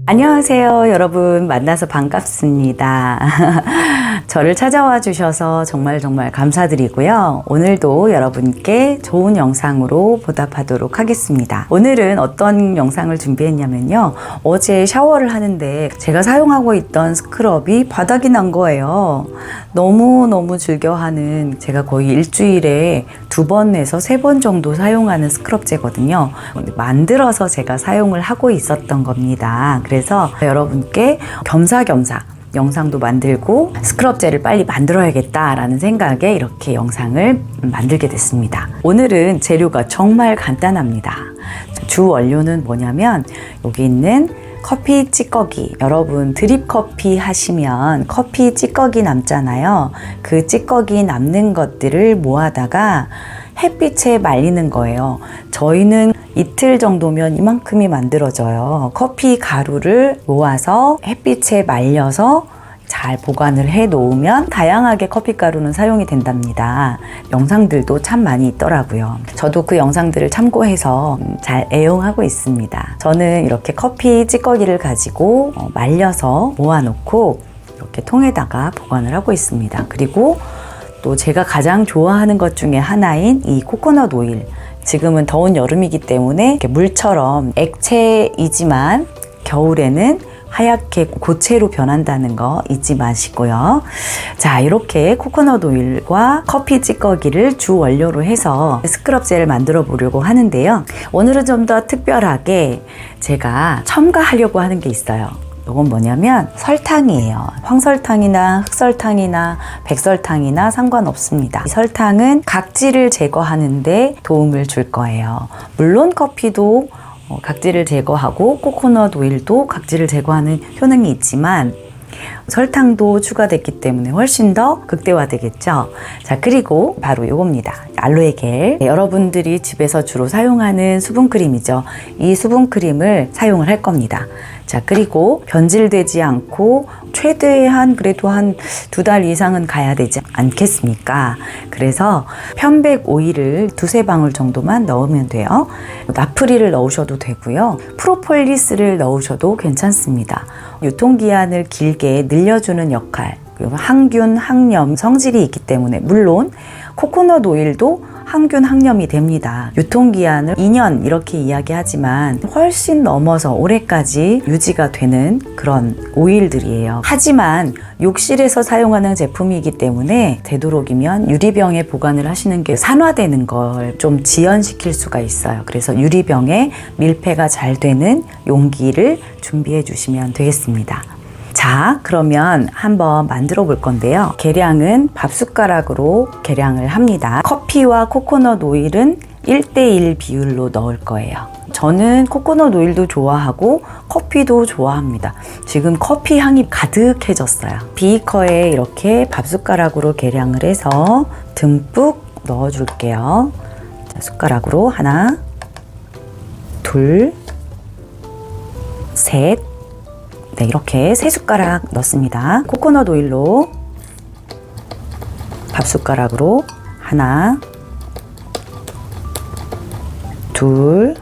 안녕하세요. 여러분 만나서 반갑습니다. 저를 찾아와 주셔서 정말 감사드리고요. 오늘도 여러분께 좋은 영상으로 보답하도록 하겠습니다. 오늘은 어떤 영상을 준비했냐면요. 어제 샤워를 하는데 제가 사용하고 있던 스크럽이 바닥이 난 거예요. 너무너무 즐겨하는, 제가 거의 일주일에 2번에서 3번 정도 사용하는 스크럽제거든요. 만들어서 제가 사용을 하고 있었던 겁니다. 그래서 여러분께 겸사겸사 영상도 만들고 스크럽젤을 빨리 만들어야겠다라는 생각에 이렇게 영상을 만들게 됐습니다. 오늘은 재료가 정말 간단합니다. 주 원료는 뭐냐면 여기 있는 커피 찌꺼기, 여러분 드립 커피 하시면 커피 찌꺼기 남잖아요. 그 찌꺼기 남는 것들을 모아다가 햇빛에 말리는 거예요. 저희는 이틀 정도면 이만큼이 만들어져요. 커피 가루를 모아서 햇빛에 말려서 잘 보관을 해 놓으면 다양하게 커피 가루는 사용이 된답니다. 영상들도 참 많이 있더라고요. 저도 그 영상들을 참고해서 잘 애용하고 있습니다. 저는 이렇게 커피 찌꺼기를 가지고 말려서 모아 놓고 이렇게 통에다가 보관을 하고 있습니다. 그리고 또 제가 가장 좋아하는 것 중에 하나인 이 코코넛 오일, 지금은 더운 여름이기 때문에 이렇게 물처럼 액체이지만 겨울에는 하얗게 고체로 변한다는 거 잊지 마시고요. 자, 이렇게 코코넛 오일과 커피 찌꺼기를 주 원료로 해서 스크럽젤을 만들어 보려고 하는데요. 오늘은 좀 더 특별하게 제가 첨가하려고 하는 게 있어요. 이건 뭐냐면 설탕이에요. 황설탕이나 흑설탕이나 백설탕이나 상관없습니다. 이 설탕은 각질을 제거하는데 도움을 줄 거예요. 물론 커피도 각질을 제거하고 코코넛 오일도 각질을 제거하는 효능이 있지만 설탕도 추가됐기 때문에 훨씬 더 극대화되겠죠. 자, 그리고 바로 이겁니다. 알로에 겔. 여러분들이 집에서 주로 사용하는 수분크림이죠. 이 수분크림을 사용을 할 겁니다. 자, 그리고 변질되지 않고 최대한 그래도 한 2달 이상은 가야 되지 않겠습니까? 그래서 편백 오일을 2-3방울 정도만 넣으면 돼요. 나프리를 넣으셔도 되고요. 프로폴리스를 넣으셔도 괜찮습니다. 유통기한을 길게 늘려주는 역할, 그리고 항균, 항염 성질이 있기 때문에, 물론 코코넛 오일도 항균, 항염이 됩니다. 유통기한을 2년 이렇게 이야기하지만 훨씬 넘어서 올해까지 유지가 되는 그런 오일들이에요. 하지만 욕실에서 사용하는 제품이기 때문에 되도록이면 유리병에 보관을 하시는 게 산화되는 걸 좀 지연시킬 수가 있어요. 그래서 유리병에 밀폐가 잘 되는 용기를 준비해 주시면 되겠습니다. 자, 그러면 한번 만들어 볼 건데요. 계량은 밥숟가락으로 계량을 합니다. 커피와 코코넛 오일은 1:1 비율로 넣을 거예요. 저는 코코넛 오일도 좋아하고 커피도 좋아합니다. 지금 커피 향이 가득해졌어요. 비커에 이렇게 밥숟가락으로 계량을 해서 듬뿍 넣어 줄게요. 자, 숟가락으로 하나, 둘, 셋, 네, 이렇게 3숟가락 넣습니다. 코코넛 오일로 밥숟가락으로 하나, 둘,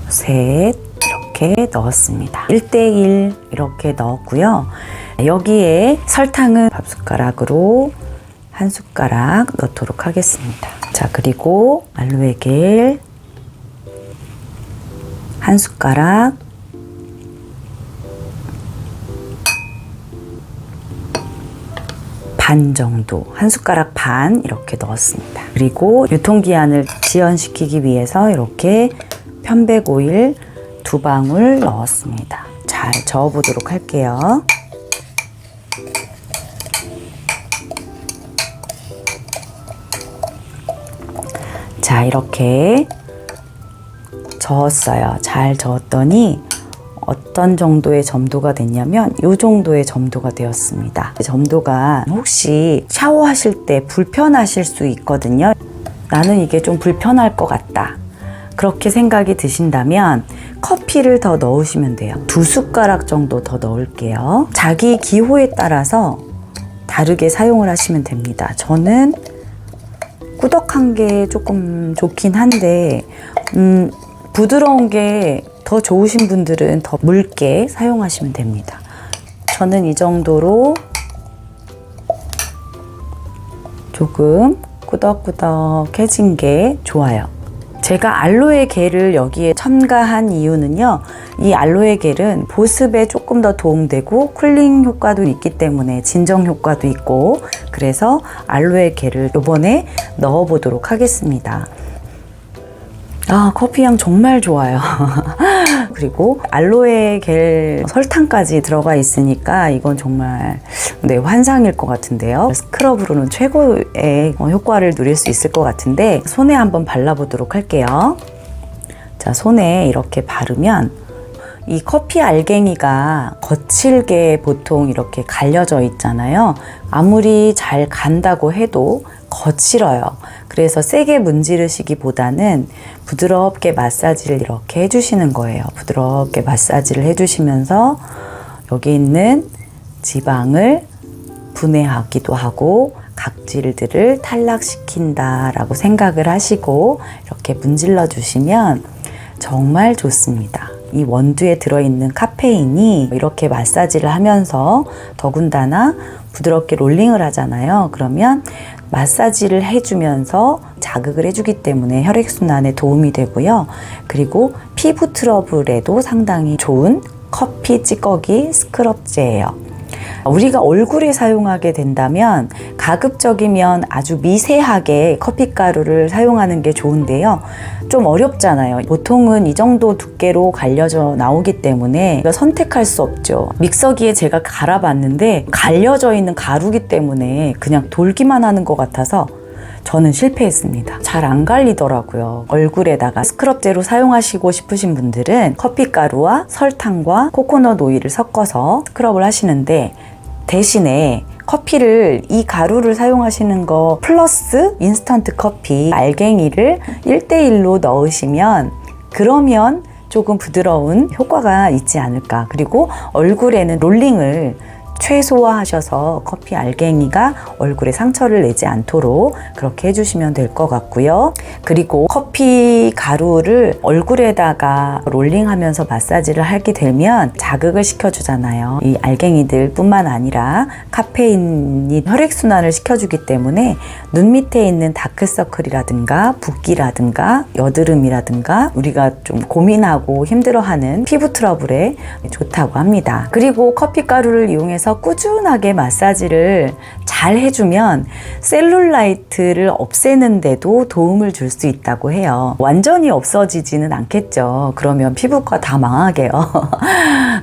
셋, 이렇게 넣었습니다. 1:1 이렇게 넣었고요. 여기에 설탕은 밥숟가락으로 1숟가락 넣도록 하겠습니다. 자, 그리고 알로에 겔 1숟가락, 반 정도, 1숟가락 반 이렇게 넣었습니다. 그리고 유통기한을 지연시키기 위해서 이렇게 편백 오일 2방울 넣었습니다. 잘 저어보도록 할게요. 자, 이렇게 저었어요. 잘 저었더니 어떤 정도의 점도가 됐냐면 이 정도의 점도가 되었습니다. 점도가 혹시 샤워하실 때 불편하실 수 있거든요. 나는 이게 좀 불편할 것 같다, 그렇게 생각이 드신다면 커피를 더 넣으시면 돼요. 2숟가락 정도 더 넣을게요. 자기 기호에 따라서 다르게 사용을 하시면 됩니다. 저는 꾸덕한 게 조금 좋긴 한데 부드러운 게 더 좋으신 분들은 더 묽게 사용하시면 됩니다. 저는 이 정도로 조금 꾸덕꾸덕해진 게 좋아요. 제가 알로에 겔을 여기에 첨가한 이유는요, 이 알로에 겔은 보습에 조금 더 도움되고 쿨링 효과도 있기 때문에 진정 효과도 있고, 그래서 알로에 겔을 이번에 넣어 보도록 하겠습니다. 커피 향 정말 좋아요. 그리고 알로에 겔 설탕까지 들어가 있으니까 이건 정말 환상일 것 같은데요. 스크럽으로는 최고의 효과를 누릴 수 있을 것 같은데, 손에 한번 발라보도록 할게요. 자, 손에 이렇게 바르면 이 커피 알갱이가 거칠게 보통 이렇게 갈려져 있잖아요. 아무리 잘 간다고 해도 거칠어요. 그래서 세게 문지르시기보다는 부드럽게 마사지를 이렇게 해주시는 거예요. 부드럽게 마사지를 해주시면서 여기 있는 지방을 분해하기도 하고 각질들을 탈락시킨다라고 생각을 하시고 이렇게 문질러 주시면 정말 좋습니다. 이 원두에 들어있는 카페인이 이렇게 마사지를 하면서 더군다나 부드럽게 롤링을 하잖아요. 그러면 마사지를 해주면서 자극을 해주기 때문에 혈액순환에 도움이 되고요. 그리고 피부 트러블에도 상당히 좋은 커피 찌꺼기 스크럽제예요. 우리가 얼굴에 사용하게 된다면 가급적이면 아주 미세하게 커피가루를 사용하는 게 좋은데요. 좀 어렵잖아요. 보통은 이 정도 두께로 갈려져 나오기 때문에 선택할 수 없죠. 믹서기에 제가 갈아봤는데 갈려져 있는 가루기 때문에 그냥 돌기만 하는 것 같아서 저는 실패했습니다. 잘 안 갈리더라고요. 얼굴에다가 스크럽제로 사용하시고 싶으신 분들은 커피가루와 설탕과 코코넛 오일을 섞어서 스크럽을 하시는데, 대신에 커피를 이 가루를 사용하시는 거 플러스 인스턴트 커피 알갱이를 1:1로 넣으시면 그러면 조금 부드러운 효과가 있지 않을까. 그리고 얼굴에는 롤링을 최소화하셔서 커피 알갱이가 얼굴에 상처를 내지 않도록 그렇게 해주시면 될 것 같고요. 그리고 커피 가루를 얼굴에다가 롤링하면서 마사지를 하게 되면 자극을 시켜주잖아요. 이 알갱이들 뿐만 아니라 카페인이 혈액순환을 시켜주기 때문에 눈 밑에 있는 다크서클이라든가 붓기라든가 여드름이라든가 우리가 좀 고민하고 힘들어하는 피부 트러블에 좋다고 합니다. 그리고 커피 가루를 이용해서 꾸준하게 마사지를 잘 해주면 셀룰라이트를 없애는데도 도움을 줄 수 있다고 해요. 완전히 없어지지는 않겠죠. 그러면 피부가 다 망하게요.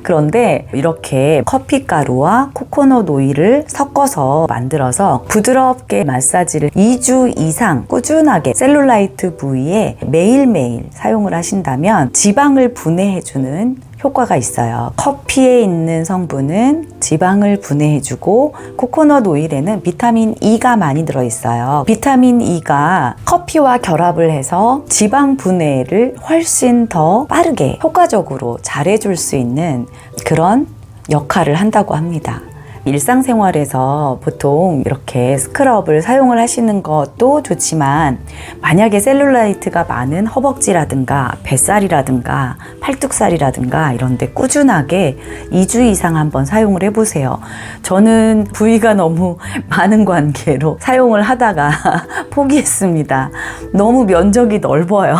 그런데 이렇게 커피 가루와 코코넛 오일을 섞어서 만들어서 부드럽게 마사지를 2주 이상 꾸준하게 셀룰라이트 부위에 매일매일 사용을 하신다면 지방을 분해해주는 효과가 있어요. 커피에 있는 성분은 지방을 분해해주고 코코넛 오일에는 비타민 E가 많이 들어있어요. 비타민 E가 커피와 결합을 해서 지방 분해를 훨씬 더 빠르게 효과적으로 잘해줄 수 있는 그런 역할을 한다고 합니다. 일상생활에서 보통 이렇게 스크럽을 사용을 하시는 것도 좋지만 만약에 셀룰라이트가 많은 허벅지라든가 뱃살이라든가 팔뚝살이라든가 이런 데 꾸준하게 2주 이상 한번 사용을 해보세요. 저는 부위가 너무 많은 관계로 사용을 하다가 포기했습니다. 너무 면적이 넓어요.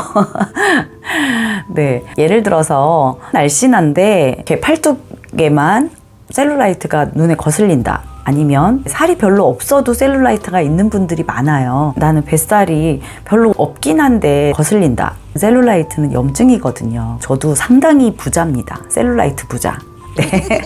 네, 예를 들어서 날씬한데 이렇게 팔뚝에만 셀룰라이트가 눈에 거슬린다. 아니면 살이 별로 없어도 셀룰라이트가 있는 분들이 많아요. 나는 뱃살이 별로 없긴 한데 거슬린다. 셀룰라이트는 염증이거든요. 저도 상당히 부자입니다. 셀룰라이트 부자. 네.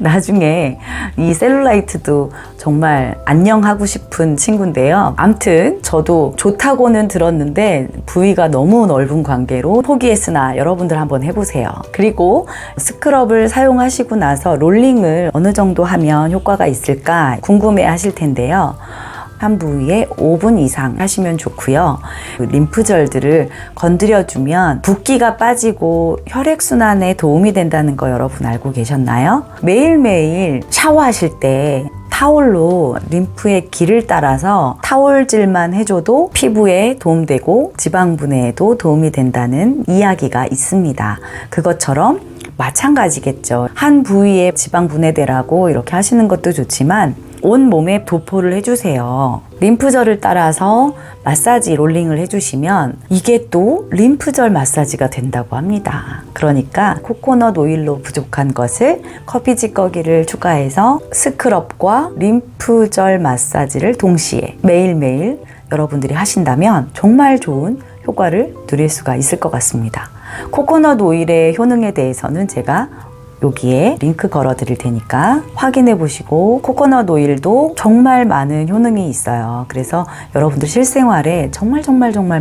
나중에 이 셀룰라이트도 정말 안녕하고 싶은 친구인데요. 암튼 저도 좋다고는 들었는데 부위가 너무 넓은 관계로 포기했으나 여러분들 한번 해보세요. 그리고 스크럽을 사용하시고 나서 롤링을 어느 정도 하면 효과가 있을까 궁금해 하실 텐데요. 한 부위에 5분 이상 하시면 좋고요. 림프절들을 건드려주면 붓기가 빠지고 혈액순환에 도움이 된다는 거 여러분 알고 계셨나요? 매일매일 샤워하실 때 타올로 림프의 길을 따라서 타올질만 해줘도 피부에 도움되고 지방 분해에도 도움이 된다는 이야기가 있습니다. 그것처럼 마찬가지겠죠. 한 부위에 지방 분해되라고 이렇게 하시는 것도 좋지만 온 몸에 도포를 해주세요. 림프절을 따라서 마사지 롤링을 해주시면 이게 또 림프절 마사지가 된다고 합니다. 그러니까 코코넛 오일로 부족한 것을 커피 찌꺼기를 추가해서 스크럽과 림프절 마사지를 동시에 매일매일 여러분들이 하신다면 정말 좋은 효과를 누릴 수가 있을 것 같습니다. 코코넛 오일의 효능에 대해서는 제가 여기에 링크 걸어 드릴 테니까 확인해 보시고, 코코넛 오일도 정말 많은 효능이 있어요. 그래서 여러분들 실생활에 정말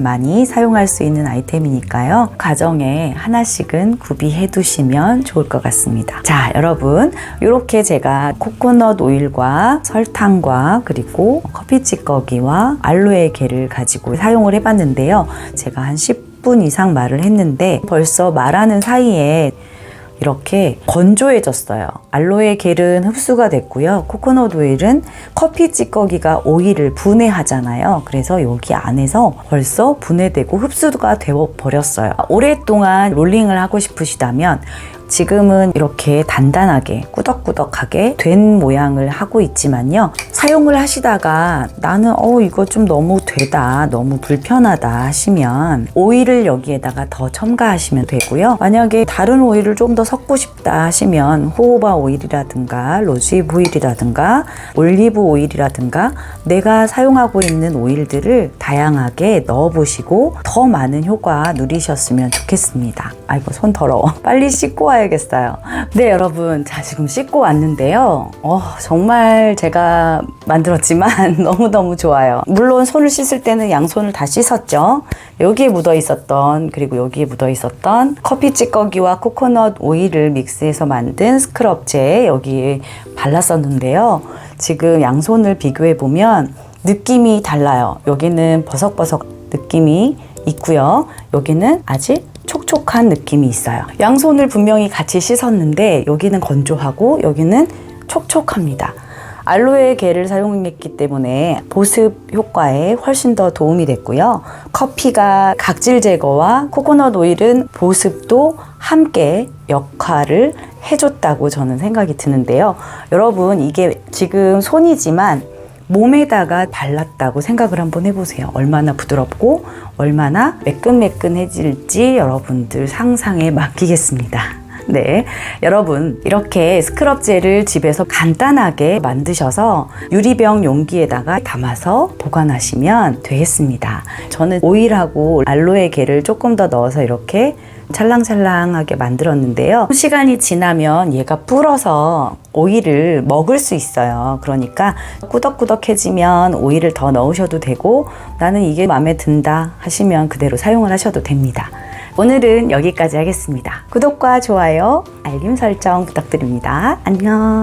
많이 사용할 수 있는 아이템이니까요. 가정에 하나씩은 구비해 두시면 좋을 것 같습니다. 자, 여러분, 이렇게 제가 코코넛 오일과 설탕과 그리고 커피 찌꺼기와 알로에 겔을 가지고 사용을 해봤는데요. 제가 한 10분 이상 말을 했는데 벌써 말하는 사이에 이렇게 건조해졌어요. 알로에 겔은 흡수가 됐고요. 코코넛 오일은 커피 찌꺼기가 오일을 분해하잖아요. 그래서 여기 안에서 벌써 분해되고 흡수가 되어 버렸어요. 오랫동안 롤링을 하고 싶으시다면 지금은 이렇게 단단하게 꾸덕꾸덕하게 된 모양을 하고 있지만요, 사용을 하시다가 나는 이거 좀 너무 되다, 너무 불편하다 하시면 오일을 여기에다가 더 첨가하시면 되고요. 만약에 다른 오일을 좀 더 섞고 싶다 하시면 호호바 오일이라든가 로즈잎 오일이라든가 올리브 오일이라든가 내가 사용하고 있는 오일들을 다양하게 넣어보시고 더 많은 효과 누리셨으면 좋겠습니다. 아이고, 손 더러워. 빨리 씻고 와야겠어요. 네, 여러분, 자, 지금 씻고 왔는데요. 정말 제가 만들었지만 너무너무 좋아요. 물론 손을 씻을 때는 양손을 다 씻었죠. 여기에 묻어 있었던, 그리고 여기에 묻어 있었던 커피 찌꺼기와 코코넛 오일을 믹스해서 만든 스크럽제 여기에 발랐었는데요. 지금 양손을 비교해 보면 느낌이 달라요. 여기는 버석버석 느낌이 있고요. 여기는 아직 촉촉한 느낌이 있어요. 양손을 분명히 같이 씻었는데 여기는 건조하고 여기는 촉촉합니다. 알로에 겔을 사용했기 때문에 보습 효과에 훨씬 더 도움이 됐고요. 커피가 각질 제거와 코코넛 오일은 보습도 함께 역할을 해줬다고 저는 생각이 드는데요. 여러분, 이게 지금 손이지만 몸에다가 발랐다고 생각을 한번 해보세요. 얼마나 부드럽고 얼마나 매끈매끈해질지 여러분들 상상에 맡기겠습니다. 네, 여러분, 이렇게 스크럽젤을 집에서 간단하게 만드셔서 유리병 용기에다가 담아서 보관하시면 되겠습니다. 저는 오일하고 알로에 겔을 조금 더 넣어서 이렇게 찰랑찰랑하게 만들었는데요. 시간이 지나면 얘가 불어서 오일을 먹을 수 있어요. 그러니까 꾸덕꾸덕해지면 오일을 더 넣으셔도 되고, 나는 이게 마음에 든다 하시면 그대로 사용을 하셔도 됩니다. 오늘은 여기까지 하겠습니다. 구독과 좋아요, 알림 설정 부탁드립니다. 안녕.